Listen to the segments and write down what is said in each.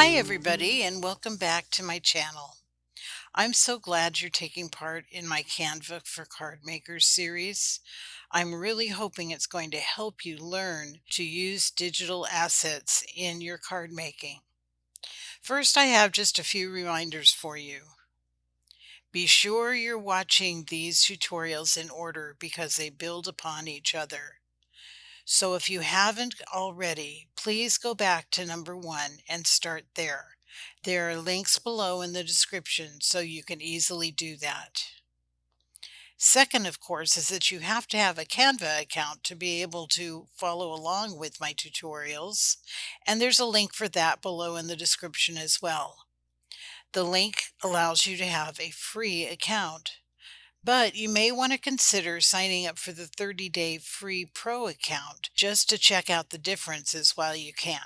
Hi everybody and welcome back to my channel. I'm so glad you're taking part in my Canva for Card Makers series. I'm really hoping it's going to help you learn to use digital assets in your card making. First, I have just a few reminders for you. Be sure you're watching these tutorials in order because they build upon each other. So if you haven't already, please go back to number 1 and start there. There are links below in the description so you can easily do that. Second, of course, is that you have to have a Canva account to be able to follow along with my tutorials, and there's a link for that below in the description as well. The link allows you to have a free account. But you may want to consider signing up for the 30-day free pro account just to check out the differences while you can.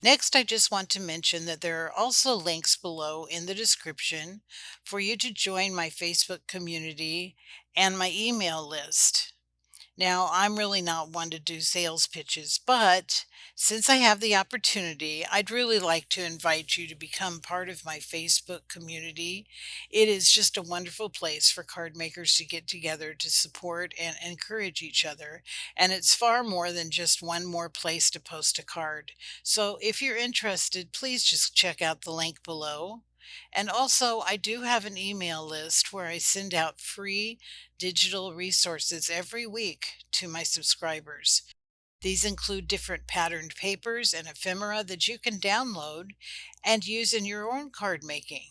Next, I just want to mention that there are also links below in the description for you to join my Facebook community and my email list. Now, I'm really not one to do sales pitches, but since I have the opportunity, I'd really like to invite you to become part of my Facebook community. It is just a wonderful place for card makers to get together to support and encourage each other. And it's far more than just one more place to post a card. So if you're interested, please just check out the link below. And also, I do have an email list where I send out free digital resources every week to my subscribers. These include different patterned papers and ephemera that you can download and use in your own card making.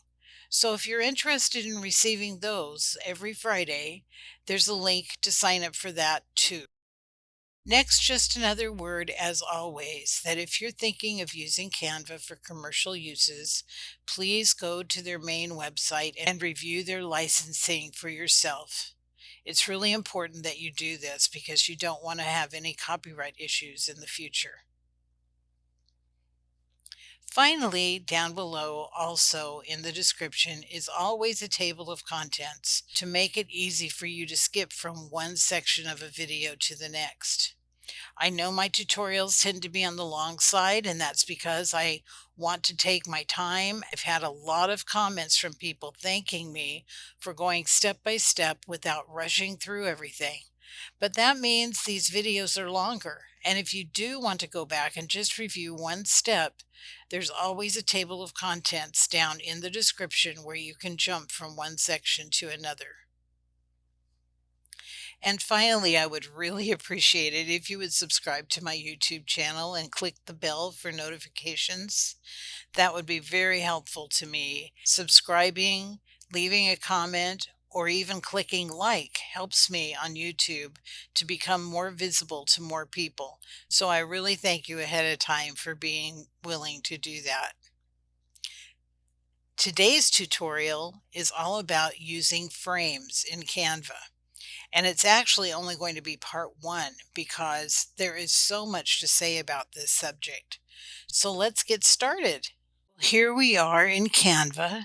So if you're interested in receiving those every Friday, there's a link to sign up for that too. Next, just another word as always, that if you're thinking of using Canva for commercial uses, please go to their main website and review their licensing for yourself. It's really important that you do this because you don't want to have any copyright issues in the future. Finally, down below, also in the description, is always a table of contents to make it easy for you to skip from one section of a video to the next. I know my tutorials tend to be on the long side, and that's because I want to take my time. I've had a lot of comments from people thanking me for going step by step without rushing through everything. But that means these videos are longer. And if you do want to go back and just review one step, there's always a table of contents down in the description where you can jump from one section to another. And finally, I would really appreciate it if you would subscribe to my YouTube channel and click the bell for notifications. That would be very helpful to me. Subscribing, leaving a comment, or even clicking like helps me on YouTube to become more visible to more people. So I really thank you ahead of time for being willing to do that. Today's tutorial is all about using frames in Canva. And it's actually only going to be part 1 because there is so much to say about this subject. So let's get started. Here we are in Canva,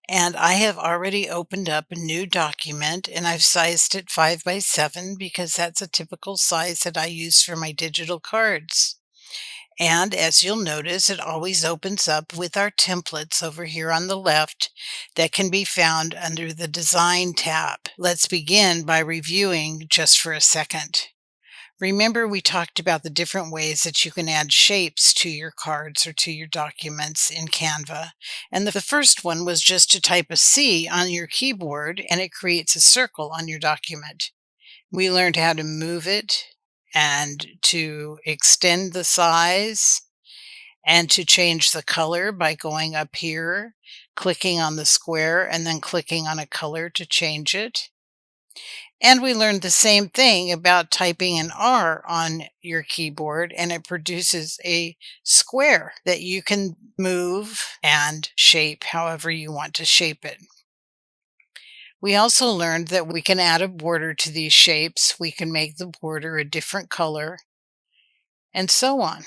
and I have already opened up a new document, and I've sized it 5 by 7 because that's a typical size that I use for my digital cards. And as you'll notice, it always opens up with our templates over here on the left that can be found under the Design tab. Let's begin by reviewing just for a second. Remember, we talked about the different ways that you can add shapes to your cards or to your documents in Canva. And the first one was just to type a C on your keyboard and it creates a circle on your document. We learned how to move it and to extend the size and to change the color by going up here, clicking on the square, and then clicking on a color to change it. And we learned the same thing about typing an R on your keyboard, and it produces a square that you can move and shape however you want to shape it. We also learned that we can add a border to these shapes. We can make the border a different color, and so on.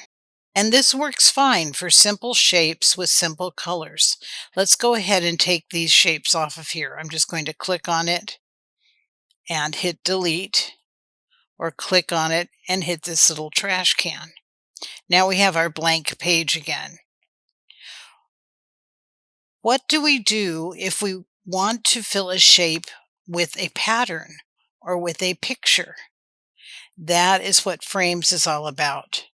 And this works fine for simple shapes with simple colors. Let's go ahead and take these shapes off of here. I'm just going to click on it and hit delete, or click on it and hit this little trash can. Now we have our blank page again. What do we do if we want to fill a shape with a pattern or with a picture? That is what frames is all about.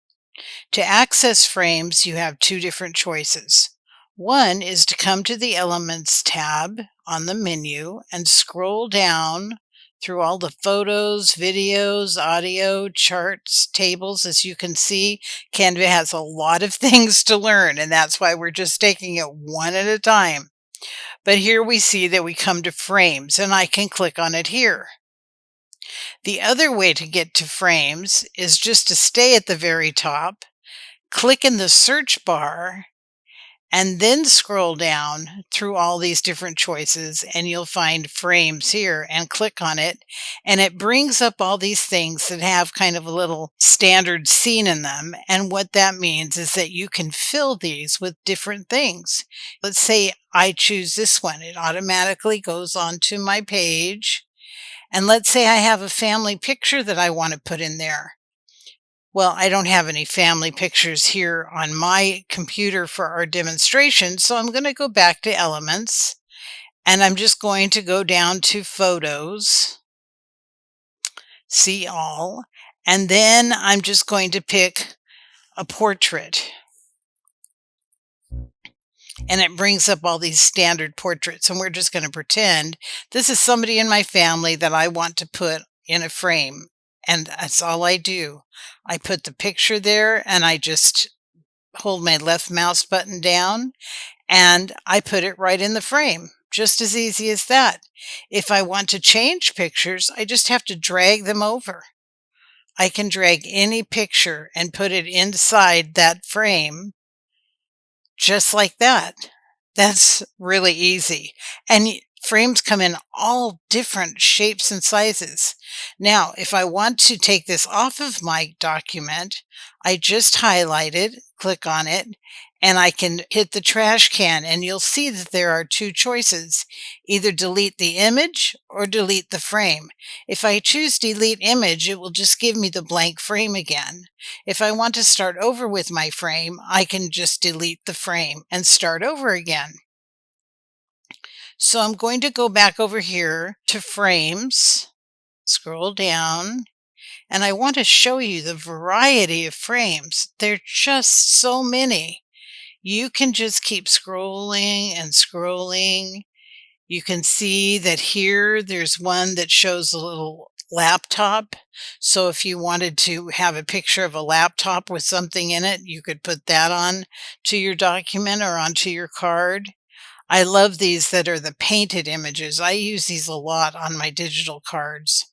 To access frames, you have two different choices. One is to come to the Elements tab on the menu and scroll down through all the photos, videos, audio, charts, tables. As you can see, Canva has a lot of things to learn, and that's why we're just taking it one at a time. But here we see that we come to frames, and I can click on it here. The other way to get to frames is just to stay at the very top, click in the search bar, and then scroll down through all these different choices, and you'll find frames here, and click on it, and it brings up all these things that have kind of a little standard scene in them. And what that means is that you can fill these with different things. Let's say I choose this one. It automatically goes onto my page. And let's say I have a family picture that I want to put in there. Well, I don't have any family pictures here on my computer for our demonstration, so I'm going to go back to Elements, and I'm just going to go down to Photos, See All, and then I'm just going to pick a portrait. And it brings up all these standard portraits, and we're just going to pretend this is somebody in my family that I want to put in a frame. And that's all I do. I put the picture there, and I just hold my left mouse button down, and I put it right in the frame. Just as easy as that. If I want to change pictures, I just have to drag them over. I can drag any picture and put it inside that frame just like that. That's really easy. And frames come in all different shapes and sizes. Now, if I want to take this off of my document, I just highlight it, click on it, and I can hit the trash can, and you'll see that there are two choices: either delete the image or delete the frame. If I choose delete image, it will just give me the blank frame again. If I want to start over with my frame, I can just delete the frame and start over again. So I'm going to go back over here to frames, scroll down, and I want to show you the variety of frames. There are just so many. You can just keep scrolling and scrolling. You can see that here there's one that shows a little laptop. So if you wanted to have a picture of a laptop with something in it, you could put that on to your document or onto your card. I love these that are the painted images. I use these a lot on my digital cards,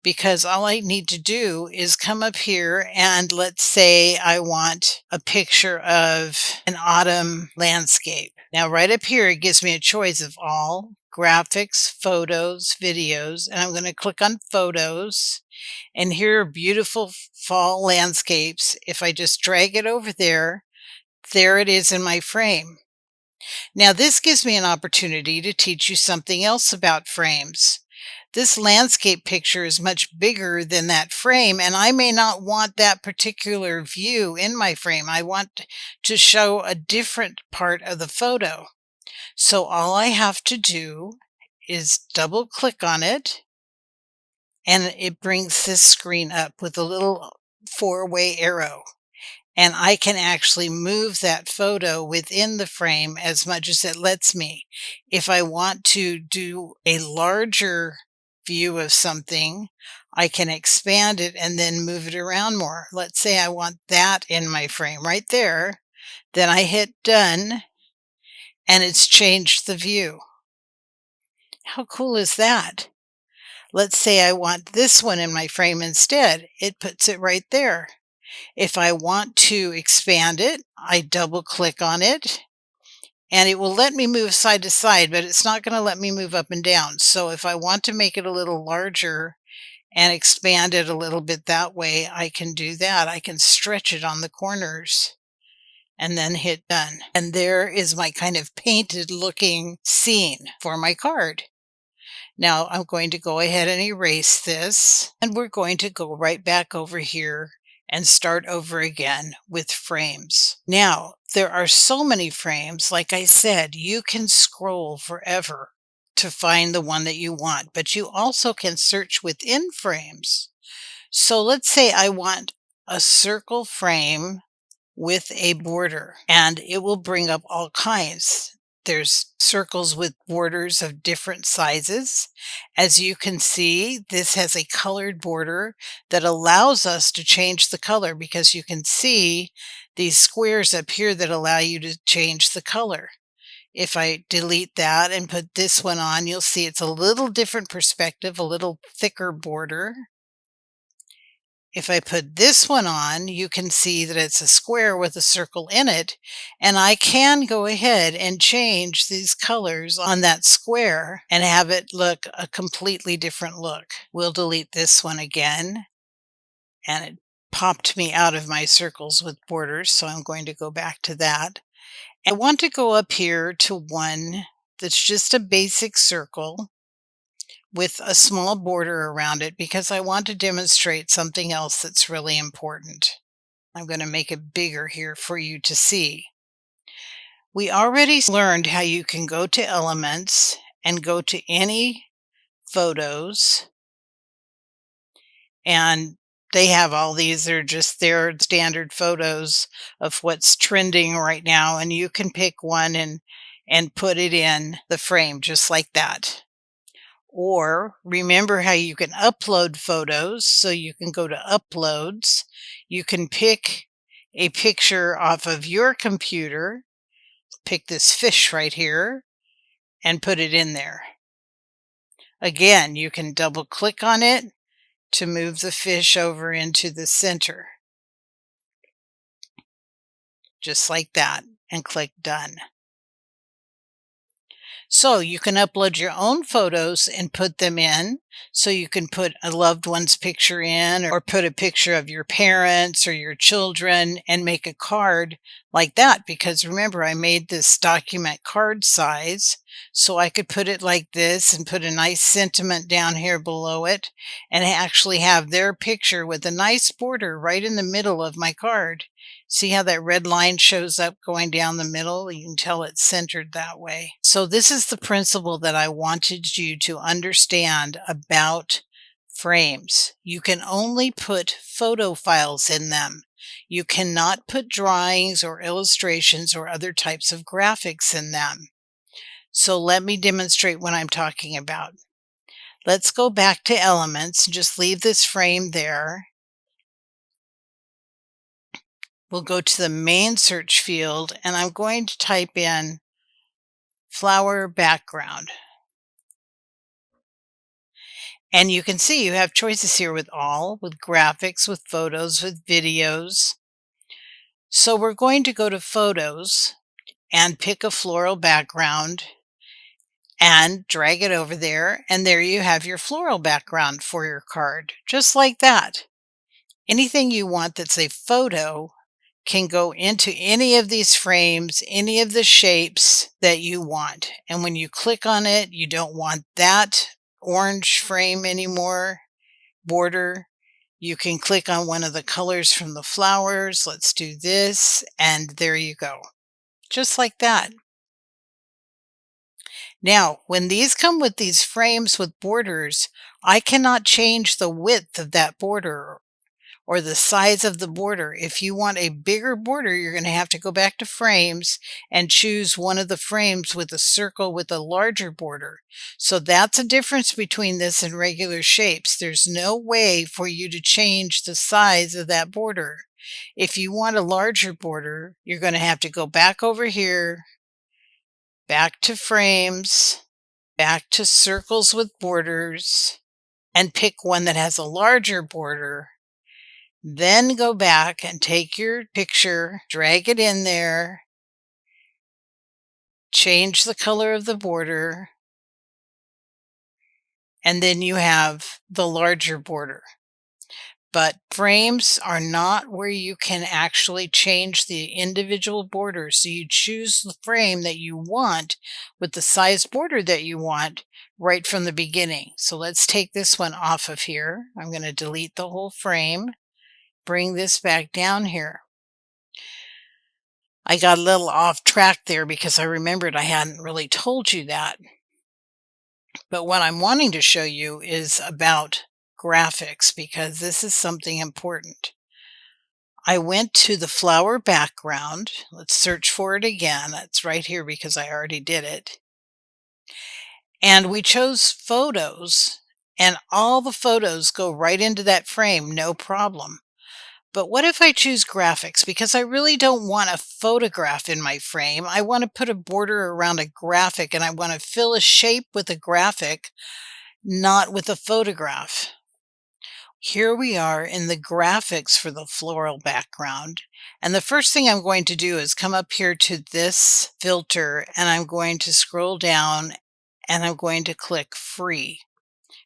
because all I need to do is come up here, and let's say I want a picture of an autumn landscape. Now right up here it gives me a choice of all, graphics, photos, videos, and I'm going to click on photos, and here are beautiful fall landscapes. If I just drag it over there, there it is in my frame. Now this gives me an opportunity to teach you something else about frames. This landscape picture is much bigger than that frame, and I may not want that particular view in my frame. I want to show a different part of the photo. So all I have to do is double click on it, and it brings this screen up with a little four-way arrow. And I can actually move that photo within the frame as much as it lets me. If I want to do a larger view of something, I can expand it and then move it around more. Let's say I want that in my frame right there. Then I hit done, and it's changed the view. How cool is that? Let's say I want this one in my frame instead. It puts it right there. If I want to expand it, I double click on it, and it will let me move side to side, but it's not going to let me move up and down. So if I want to make it a little larger and expand it a little bit that way, I can do that. I can stretch it on the corners and then hit done. And there is my kind of painted looking scene for my card. Now I'm going to go ahead and erase this, and we're going to go right back over here and start over again with frames. Now, there are so many frames. Like I said, you can scroll forever to find the one that you want, but you also can search within frames. So let's say I want a circle frame with a border, and it will bring up all kinds. There's circles with borders of different sizes. As you can see, this has a colored border that allows us to change the color, because you can see these squares up here that allow you to change the color. If I delete that and put this one on, you'll see it's a little different perspective, a little thicker border. If I put this one on, you can see that it's a square with a circle in it, and I can go ahead and change these colors on that square and have it look a completely different look. We'll delete this one again, and it popped me out of my circles with borders, so I'm going to go back to that. I want to go up here to one that's just a basic circle with a small border around it, because I want to demonstrate something else that's really important. I'm going to make it bigger here for you to see. We already learned how you can go to Elements and go to any photos, and they have all these. They're just their standard photos of what's trending right now, and you can pick one and put it in the frame just like that. Or remember how you can upload photos, so you can go to Uploads. You can pick a picture off of your computer, pick this fish right here, and put it in there. Again, you can double click on it to move the fish over into the center, just like that, and click Done. So you can upload your own photos and put them in. So you can put a loved one's picture in, or put a picture of your parents or your children and make a card like that. Because remember, I made this document card size, so I could put it like this and put a nice sentiment down here below it, and actually have their picture with a nice border right in the middle of my card. See how that red line shows up going down the middle? You can tell it's centered that way. So this is the principle that I wanted you to understand about frames. You can only put photo files in them. You cannot put drawings or illustrations or other types of graphics in them. So let me demonstrate what I'm talking about. Let's go back to Elements and just leave this frame there. We'll go to the main search field, and I'm going to type in flower background. And you can see you have choices here with all, with graphics, with photos, with videos. So we're going to go to Photos and pick a floral background and drag it over there, and there you have your floral background for your card, just like that. Anything you want that's a photo can go into any of these frames, any of the shapes that you want. And when you click on it, you don't want that orange frame anymore, border. You can click on one of the colors from the flowers. Let's do this, and there you go. Just like that. Now, when these come with these frames with borders, I cannot change the width of that border or the size of the border. If you want a bigger border, you're going to have to go back to frames and choose one of the frames with a circle with a larger border. So that's a difference between this and regular shapes. There's no way for you to change the size of that border. If you want a larger border, you're going to have to go back over here, back to frames, back to circles with borders, and pick one that has a larger border. Then go back and take your picture, drag it in there, change the color of the border, and then you have the larger border. But frames are not where you can actually change the individual borders. So you choose the frame that you want with the size border that you want right from the beginning. So let's take this one off of here. I'm going to delete the whole frame. bring this back down here. I got a little off track there because I remembered I hadn't really told you that. But what I'm wanting to show you is about graphics because this is something important. I went to the flower background. Let's search for it again. It's right here because I already did it. And we chose photos, and all the photos go right into that frame, no problem. But what if I choose graphics? Because I really don't want a photograph in my frame. I want to put a border around a graphic, and I want to fill a shape with a graphic, not with a photograph. Here we are in the graphics for the floral background. And the first thing I'm going to do is come up here to this filter, and I'm going to scroll down, and I'm going to click free,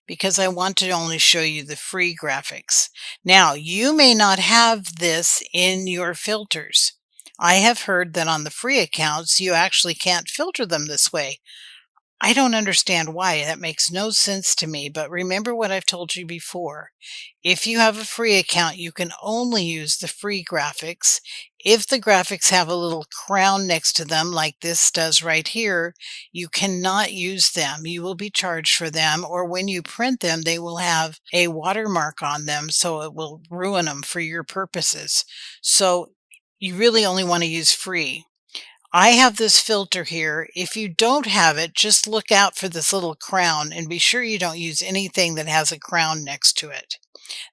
because I want to only show you the free graphics. Now, you may not have this in your filters. I have heard that on the free accounts, you actually can't filter them this way. I don't understand why. That makes no sense to me, but remember what I've told you before. If you have a free account, you can only use the free graphics. If the graphics have a little crown next to them, like this does right here, you cannot use them. You will be charged for them, or when you print them, they will have a watermark on them, so it will ruin them for your purposes. So you really only want to use free. I have this filter here. If you don't have it, just look out for this little crown and be sure you don't use anything that has a crown next to it.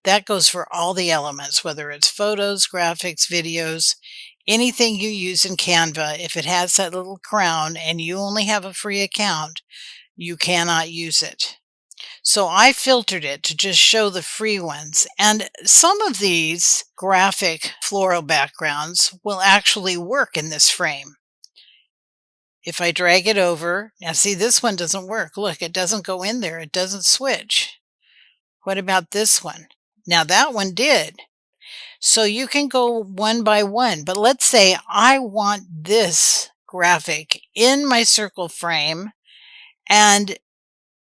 That goes for all the elements, whether it's photos, graphics, videos, anything you use in Canva. If it has that little crown and you only have a free account, you cannot use it. So I filtered it to just show the free ones. And some of these graphic floral backgrounds will actually work in this frame. If I drag it over, now see, this one doesn't work. Look, it doesn't go in there. It doesn't switch. What about this one? Now that one did. So you can go one by one, but let's say I want this graphic in my circle frame, and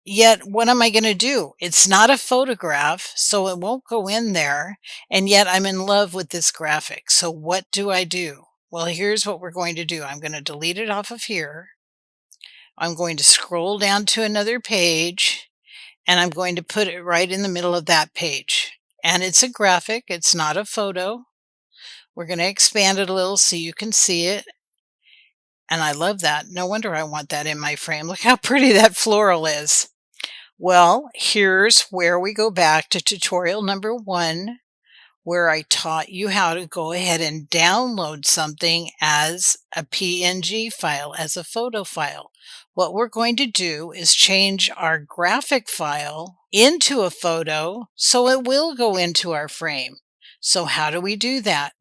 yet what am I going to do? It's not a photograph, so it won't go in there, and yet I'm in love with this graphic. So what do I do? Well, here's what we're going to do. I'm going to delete it off of here. I'm going to scroll down to another page, and I'm going to put it right in the middle of that page. And it's a graphic, it's not a photo. We're going to expand it a little so you can see it. And I love that. No wonder I want that in my frame. Look how pretty that floral is. Well, here's where we go back to tutorial number 1, where I taught you how to go ahead and download something as a PNG file, as a photo file. What we're going to do is change our graphic file into a photo so it will go into our frame. So how do we do that?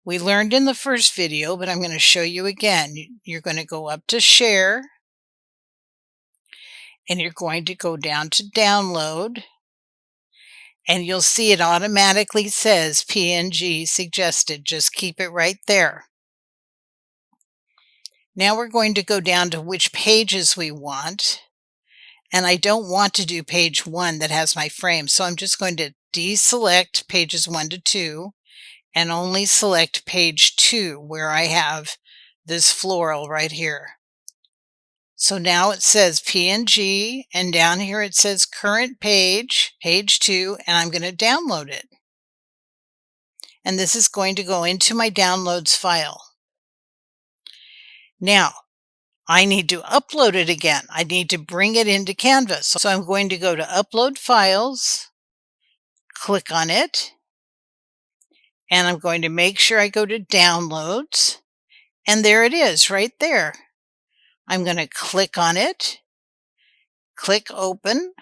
We learned in the first video, but I'm going to show you again. You're going to go up to Share, and you're going to go down to Download, and you'll see it automatically says PNG suggested. Just keep it right there. Now we're going to go down to which pages we want, and I don't want to do page 1 that has my frame, so I'm just going to deselect pages 1 to 2 and only select page 2 where I have this floral right here. So now it says PNG, and down here it says current page, page 2, and I'm going to download it. And this is going to go into my downloads file. Now, I need to upload it again. I need to bring it into Canva. So I'm going to go to Upload Files, click on it, and I'm going to make sure I go to Downloads, and there it is right there. I'm going to click on it, click Open,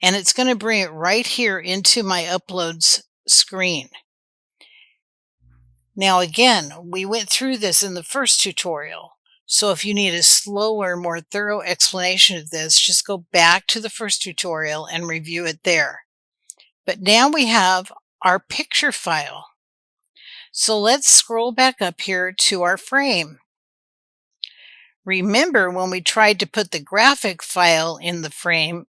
and it's going to bring it right here into my Uploads screen. Now again, we went through this in the first tutorial. So if you need a slower, more thorough explanation of this, just go back to the first tutorial and review it there. But now we have our picture file. So let's scroll back up here to our frame. Remember when we tried to put the graphic file in the frame,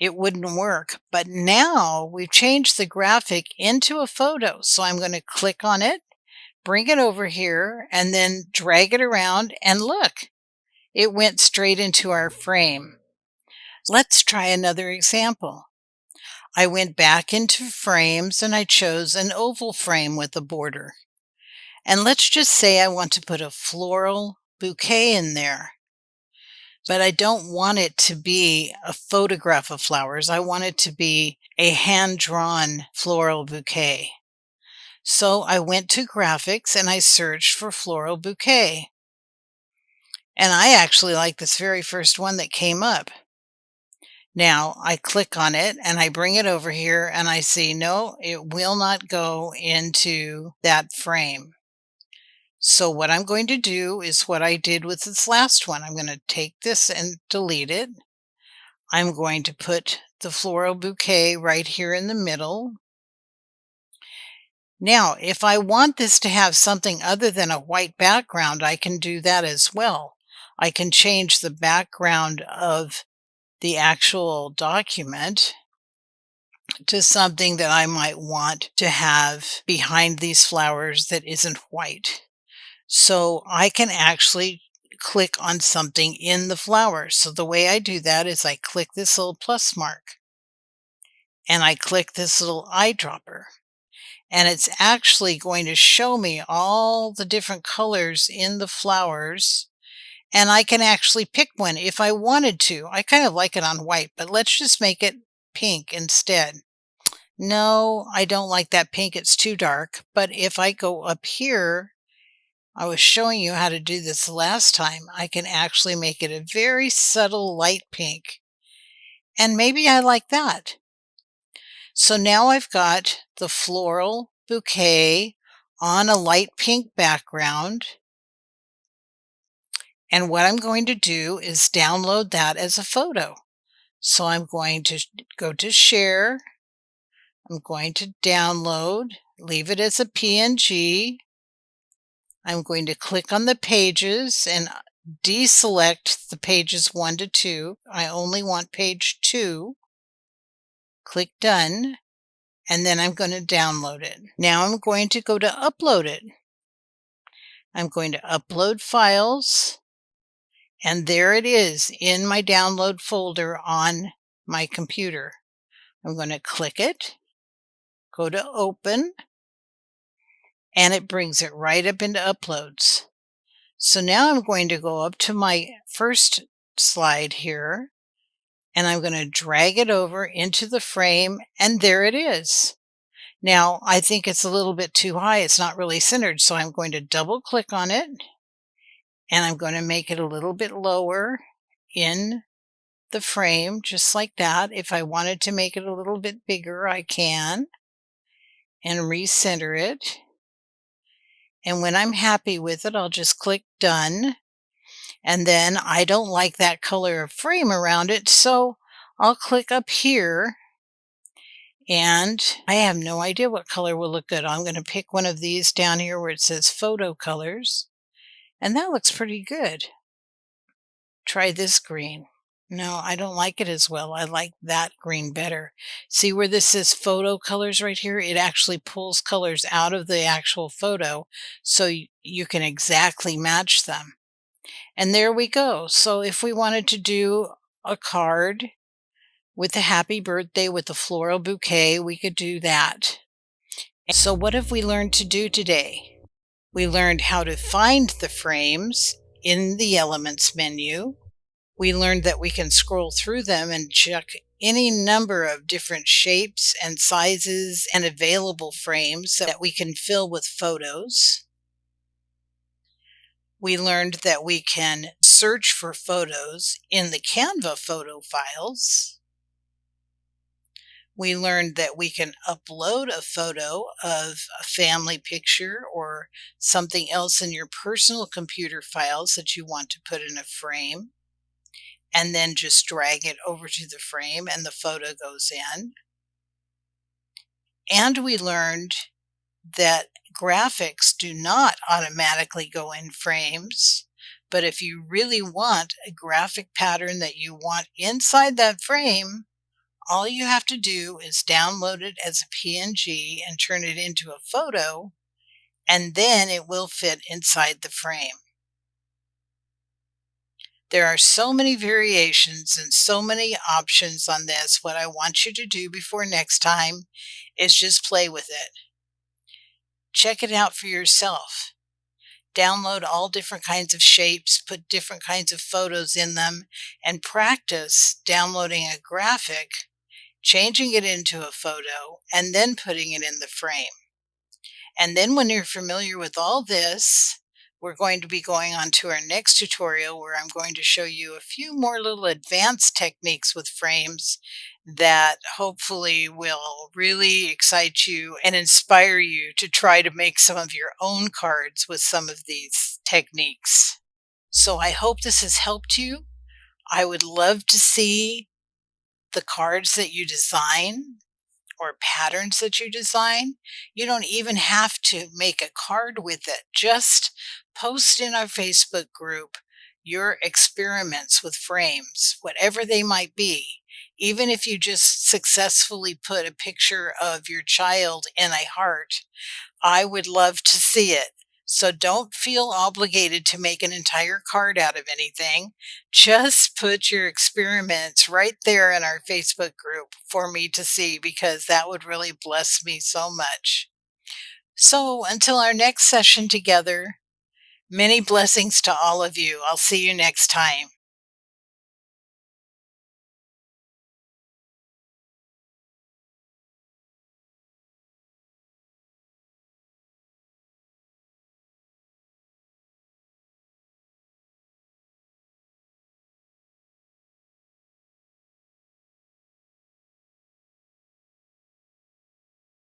it wouldn't work. But now we've changed the graphic into a photo. So I'm going to click on it, bring it over here, and then drag it around, and look, it went straight into our frame. Let's try another example. I went back into frames and I chose an oval frame with a border. And let's just say I want to put a floral bouquet in there. But I don't want it to be a photograph of flowers. I want it to be a hand-drawn floral bouquet. So I went to graphics and I searched for floral bouquet. And I actually like this very first one that came up. Now I click on it and I bring it over here and I see, no, it will not go into that frame. So what I'm going to do is what I did with this last one. I'm going to take this and delete it. I'm going to put the floral bouquet right here in the middle. Now, if I want this to have something other than a white background, I can do that as well. I can change the background of the actual document to something that I might want to have behind these flowers that isn't white. So I can actually click on something in the flowers. So the way I do that is I click this little plus mark and I click this little eyedropper. And it's actually going to show me all the different colors in the flowers. And I can actually pick one if I wanted to. I kind of like it on white, but let's just make it pink instead. No, I don't like that pink. It's too dark. But if I go up here, I was showing you how to do this last time. I can actually make it a very subtle light pink. And maybe I like that. So now I've got the floral bouquet on a light pink background. And what I'm going to do is download that as a photo. So I'm going to go to Share. I'm going to download, leave it as a PNG. I'm going to click on the pages and deselect the pages 1 to 2. I only want page 2. Click Done, and then I'm going to download it. Now I'm going to go to upload it. I'm going to upload files, and there it is in my download folder on my computer. I'm going to click it, go to Open, and it brings it right up into Uploads. So now I'm going to go up to my first slide here, and I'm going to drag it over into the frame, and there it is. Now, I think it's a little bit too high. It's not really centered, so I'm going to double click on it, and I'm going to make it a little bit lower in the frame, just like that. If I wanted to make it a little bit bigger, I can, and recenter it. And when I'm happy with it, I'll just click Done. And then I don't like that color of frame around it, so I'll click up here, and I have no idea what color will look good. I'm going to pick one of these down here where it says Photo Colors, and that looks pretty good. Try this green. No, I don't like it as well. I like that green better. See where this says Photo Colors right here? It actually pulls colors out of the actual photo so you can exactly match them. And there we go. So if we wanted to do a card with a happy birthday with a floral bouquet, we could do that. So what have we learned to do today? We learned how to find the frames in the Elements menu. We learned that we can scroll through them and check any number of different shapes and sizes and available frames that we can fill with photos. We learned that we can search for photos in the Canva photo files. We learned that we can upload a photo of a family picture or something else in your personal computer files that you want to put in a frame, and then just drag it over to the frame and the photo goes in. And we learned that graphics do not automatically go in frames, but if you really want a graphic pattern that you want inside that frame, All you have to do is download it as a PNG and turn it into a photo, and then it will fit inside the frame. There are so many variations and so many options on this. What I want you to do before next time is just play with it. Check it out for yourself. Download all different kinds of shapes, put different kinds of photos in them, and practice downloading a graphic, changing it into a photo, and then putting it in the frame. And then when you're familiar with all this, we're going to be going on to our next tutorial where I'm going to show you a few more little advanced techniques with frames that hopefully will really excite you and inspire you to try to make some of your own cards with some of these techniques. So I hope this has helped you. I would love to see the cards that you design or patterns that you design. You don't even have to make a card with it. Just post in our Facebook group your experiments with frames, whatever they might be. Even if you just successfully put a picture of your child in a heart, I would love to see it. So don't feel obligated to make an entire card out of anything. Just put your experiments right there in our Facebook group for me to see, because that would really bless me so much. So until our next session together, many blessings to all of you. I'll see you next time.